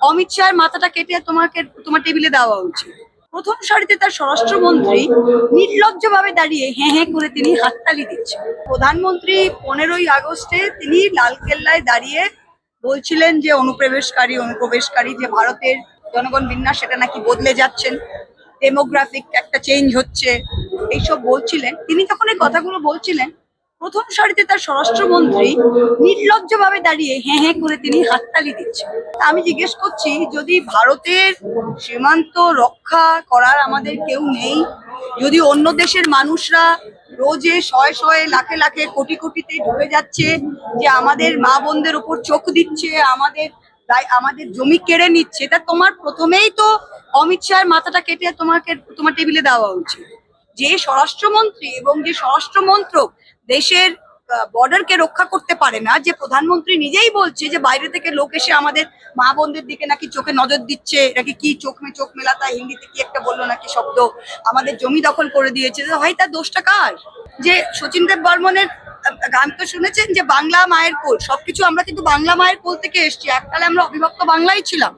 অমিত শাহের মাথাটা কেটে তোমার টেবিলে দেওয়া উচিত। প্রথম সারিতে তার স্বরাষ্ট্রমন্ত্রী নির্লজ্জভাবে দাঁড়িয়ে হ্যাঁ হ্যাঁ করে তিনি হাততালি দিচ্ছেন। প্রধানমন্ত্রী 15ই আগস্টে তিনি লালকেল্লায় দাঁড়িয়ে বলছিলেন যে অনুপ্রবেশকারী যে ভারতের জনগণ বিন্যাস সেটা নাকি বদলে যাচ্ছেন, ডেমোগ্রাফিক একটা চেঞ্জ হচ্ছে, এইসব বলছিলেন। তিনি যখন এই কথাগুলো বলছিলেন, প্রথম সারিতে তার স্বরাষ্ট্রমন্ত্রী নির্লজ্জভাবে দাঁড়িয়ে হ্যাঁ হ্যাঁ করে তিনি হাততালি দিচ্ছেন। আমি জিজ্ঞেস করছি, যদি ভারতের সীমান্ত রক্ষা করার আমাদের কেউ নেই, যদি অন্য দেশের মানুষরা রোজে শয়ে শয়ে লাখে লাখে কোটি কোটিতে ঢুকে যাচ্ছে, যে আমাদের মা বোনদের উপর চোখ দিচ্ছে, আমাদের জমি কেড়ে নিচ্ছে, তা তোমার প্রথমেই তো অমিত শাহের মাথাটা কেটে তোমার টেবিলে দেওয়া উচিত। যে স্বরাষ্ট্রমন্ত্রী এবং যে স্বরাষ্ট্র মন্ত্রক দেশের বর্ডারকে রক্ষা করতে পারে না, যে প্রধানমন্ত্রী নিজেই বলছে যে বাইরে থেকে লোক এসে আমাদের মা বোনদের দিকে নাকি চোখে নজর দিচ্ছে, নাকি কি চোখ মেলাতা হিন্দিতে কি একটা বললো নাকি শব্দ, আমাদের জমি দখল করে দিয়েছে, ভাই তার দোষটা কার? যে শচীন দেব বর্মনের গান তো শুনেছেন যে বাংলা মায়ের কোল, সবকিছু আমরা কিন্তু বাংলা মায়ের কোল থেকে এসছি, এককালে আমরা অবিভক্ত বাংলাই ছিলাম।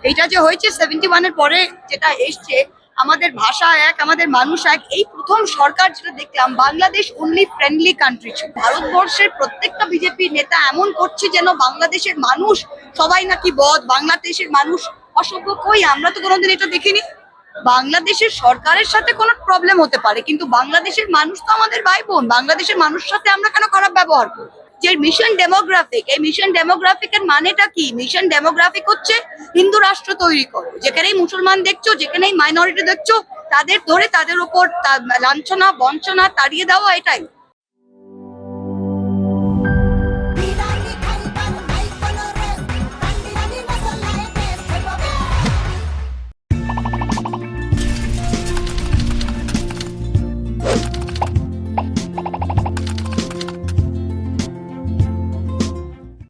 এইটা যে হয়েছে 71-এর পরে যেটা এসছে, আমাদের ভাষা এক, আমাদের মানুষ এক, এই প্রথম সরকার যেটা দেখলাম, বাংলাদেশ অনলি ফ্রেন্ডলি কান্ট্রি ছিল। ভারতবর্ষের প্রত্যেকটা বিজেপি নেতা এমন করছে যেন বাংলাদেশের মানুষ সবাই নাকি বদ, বাংলাদেশের মানুষ অসভ্য। কই, আমরা তো কোনোদিন এটা দেখিনি। বাংলাদেশের সরকারের সাথে কোনো প্রবলেম হতে পারে, কিন্তু বাংলাদেশের মানুষ তো আমাদের ভাই বোন, বাংলাদেশের মানুষের সাথে আমরা কেন খারাপ ব্যবহার করি? যে মিশন ডেমোগ্রাফিক, এই মিশন ডেমোগ্রাফিকের মানেটা কি? মিশন ডেমোগ্রাফিক হচ্ছে হিন্দু রাষ্ট্র তৈরি করো, যেখানেই মুসলমান দেখছো, যেখানেই মাইনরিটি দেখছো, তাদের ধরে তাদের উপর লাঞ্ছনা বঞ্চনা তাড়িয়ে দেওয়া, এটাই।